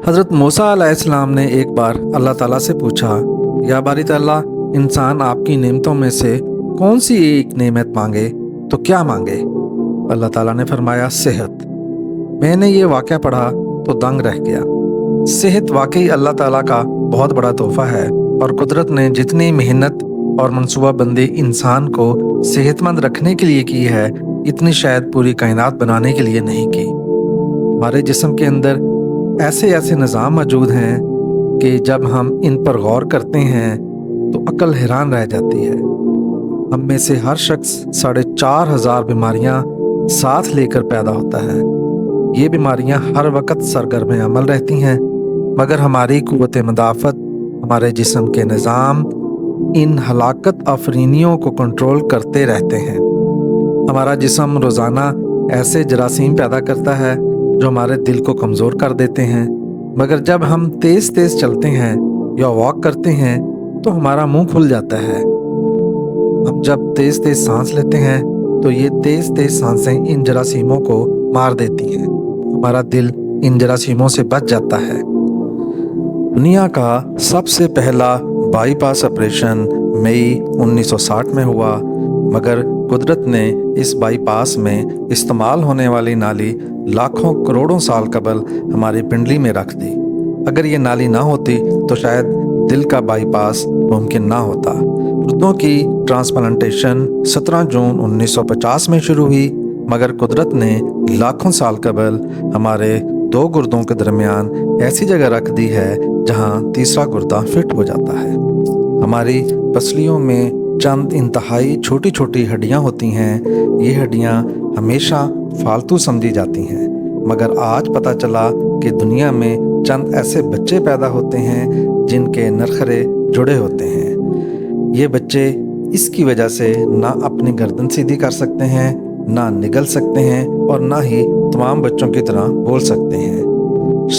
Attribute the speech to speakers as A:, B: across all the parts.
A: حضرت موسیٰ علیہ السلام نے ایک بار اللہ تعالیٰ سے پوچھا، یا باری تعالیٰ، انسان آپ کی نعمتوں میں سے کون سی ایک نعمت مانگے تو کیا مانگے؟ اللہ تعالیٰ نے فرمایا، صحت۔ میں نے یہ واقعہ پڑھا تو دنگ رہ گیا۔ صحت واقعی اللہ تعالیٰ کا بہت بڑا تحفہ ہے، اور قدرت نے جتنی محنت اور منصوبہ بندی انسان کو صحت مند رکھنے کے لیے کی ہے، اتنی شاید پوری کائنات بنانے کے لیے نہیں کی۔ ہمارے جسم کے اندر ایسے نظام موجود ہیں کہ جب ہم ان پر غور کرتے ہیں تو عقل حیران رہ جاتی ہے۔ ہم میں سے ہر شخص 4,500 بیماریاں ساتھ لے کر پیدا ہوتا ہے۔ یہ بیماریاں ہر وقت سرگرم عمل رہتی ہیں، مگر ہماری قوت مدافعت، ہمارے جسم کے نظام ان ہلاکت آفرینیوں کو کنٹرول کرتے رہتے ہیں۔ ہمارا جسم روزانہ ایسے جراثیم پیدا کرتا ہے جو ہمارے دل کو کمزور کر دیتے ہیں، مگر جب ہم تیز چلتے ہیں یا واک کرتے ہیں تو ہمارا منہ کھل جاتا ہے۔ ہم جب تیز سانس لیتے ہیں تو یہ تیز سانسیں ان جراثیموں کو مار دیتی ہیں۔ ہمارا دل ان جراثیموں سے بچ جاتا ہے۔ دنیا کا سب سے پہلا بائی پاس آپریشن مئی 1960 میں ہوا، مگر قدرت نے اس بائی پاس میں استعمال ہونے والی نالی لاکھوں کروڑوں سال قبل ہماری پنڈلی میں رکھ دی۔ اگر یہ نالی نہ ہوتی تو شاید دل کا بائی پاس ممکن نہ ہوتا۔ گردوں کی ٹرانسپلانٹیشن 17 جون 1950 میں شروع ہوئی، مگر قدرت نے لاکھوں سال قبل ہمارے 2 گردوں کے درمیان ایسی جگہ رکھ دی ہے جہاں تیسرا گردہ فٹ ہو جاتا ہے۔ ہماری پسلیوں میں چند انتہائی چھوٹی ہڈیاں ہوتی ہیں۔ یہ ہڈیاں ہمیشہ فالتو سمجھی جاتی ہیں، مگر آج پتہ چلا کہ دنیا میں چند ایسے بچے پیدا ہوتے ہیں جن کے نرخرے جڑے ہوتے ہیں۔ یہ بچے اس کی وجہ سے نہ اپنی گردن سیدھی کر سکتے ہیں، نہ نگل سکتے ہیں، اور نہ ہی تمام بچوں کی طرح بول سکتے ہیں۔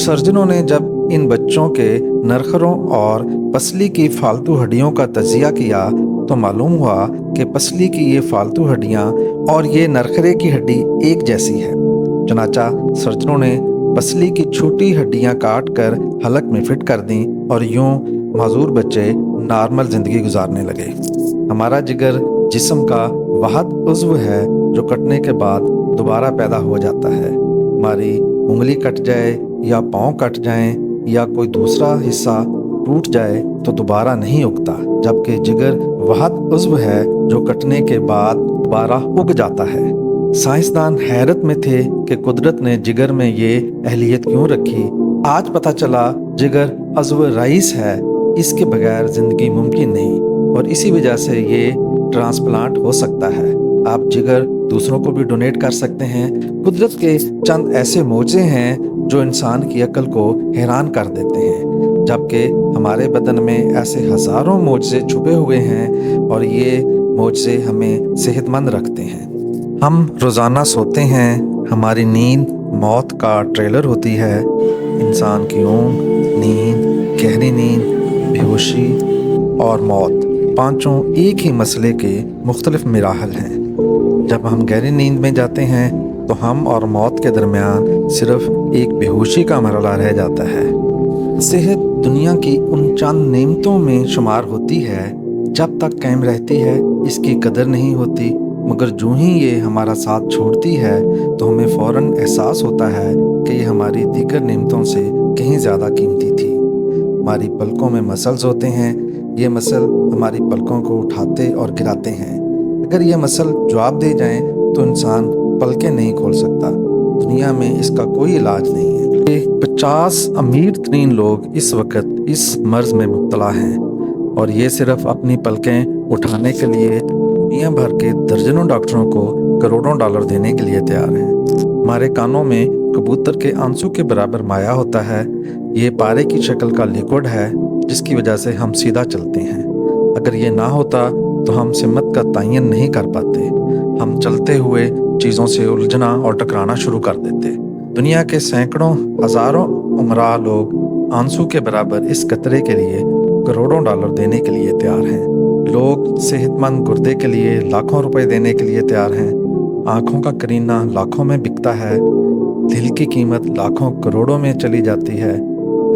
A: سرجنوں نے جب ان بچوں کے نرخروں اور پسلی کی فالتو ہڈیوں کا تجزیہ کیا تو معلوم ہوا کہ پسلی کی یہ فالتو ہڈیاں اور یہ نرخرے کی ہڈی ایک جیسی ہے۔ چنانچہ سرجنوں نے پسلی کی چھوٹی ہڈیاں کاٹ کر حلق میں فٹ کر دیں، اور یوں معذور بچے نارمل زندگی گزارنے لگے۔ ہمارا جگر جسم کا واحد عضو ہے جو کٹنے کے بعد دوبارہ پیدا ہو جاتا ہے۔ ہماری انگلی کٹ جائے یا پاؤں کٹ جائیں یا کوئی دوسرا حصہ ٹوٹ جائے تو دوبارہ نہیں اگتا، جبکہ جگر واحد عضو ہے جو کٹنے کے بعد دوبارہ اگ جاتا ہے۔ سائنسدان حیرت میں تھے کہ قدرت نے جگر میں یہ اہلیت کیوں رکھی۔ آج پتہ چلا جگر عضو رئیس ہے، اس کے بغیر زندگی ممکن نہیں، اور اسی وجہ سے یہ ٹرانسپلانٹ ہو سکتا ہے۔ آپ جگر دوسروں کو بھی ڈونیٹ کر سکتے ہیں۔ قدرت کے چند ایسے معجزے ہیں جو انسان کی عقل کو حیران کر دیتے ہیں، جبکہ ہمارے بدن میں ایسے ہزاروں معجزے چھپے ہوئے ہیں، اور یہ معجزے ہمیں صحت مند رکھتے ہیں۔ ہم روزانہ سوتے ہیں، ہماری نیند موت کا ٹریلر ہوتی ہے۔ انسان کی اونگ، نیند، گہری نیند، بے ہوشی اور موت، پانچوں ایک ہی مسئلے کے مختلف مراحل ہیں۔ جب ہم گہری نیند میں جاتے ہیں تو ہم اور موت کے درمیان صرف ایک بے ہوشی کا مرحلہ رہ جاتا ہے۔ صحت دنیا کی ان چند نعمتوں میں شمار ہوتی ہے، جب تک قائم رہتی ہے اس کی قدر نہیں ہوتی، مگر جو ہی یہ ہمارا ساتھ چھوڑتی ہے تو ہمیں فوراً احساس ہوتا ہے کہ یہ ہماری دیگر نعمتوں سے کہیں زیادہ قیمتی تھی۔ ہماری پلکوں میں مسلز ہوتے ہیں، یہ مسل ہماری پلکوں کو اٹھاتے اور گراتے ہیں۔ اگر یہ مسل جواب دے جائیں تو انسان پلکیں نہیں کھول سکتا۔ دنیا میں اس کا کوئی علاج نہیں ہے۔ 50 امیر ترین لوگ اس وقت اس مرض میں مبتلا ہیں، اور یہ صرف اپنی پلکیں اٹھانے کے لیے دنیا بھر کے درجنوں ڈاکٹروں کو کروڑوں ڈالر دینے کے لیے تیار ہیں۔ ہمارے کانوں میں کبوتر کے آنسو کے برابر مایع ہوتا ہے۔ یہ پارے کی شکل کا لیکوڈ ہے جس کی وجہ سے ہم سیدھا چلتے ہیں۔ اگر یہ نہ ہوتا تو ہم سمت کا تعین نہیں کر پاتے۔ ہم چلتے ہوئے چیزوں سے الجھنا اور ٹکرانا شروع کر دیتے۔ دنیا کے سینکڑوں ہزاروں عمرا لوگ آنسو کے برابر اس قطرے کے لیے کروڑوں ڈالر دینے کے لیے تیار ہیں۔ لوگ صحت مند گردے کے لیے لاکھوں روپے دینے کے لیے تیار ہیں۔ آنکھوں کا کرینہ لاکھوں میں بکتا ہے، دل کی قیمت لاکھوں کروڑوں میں چلی جاتی ہے،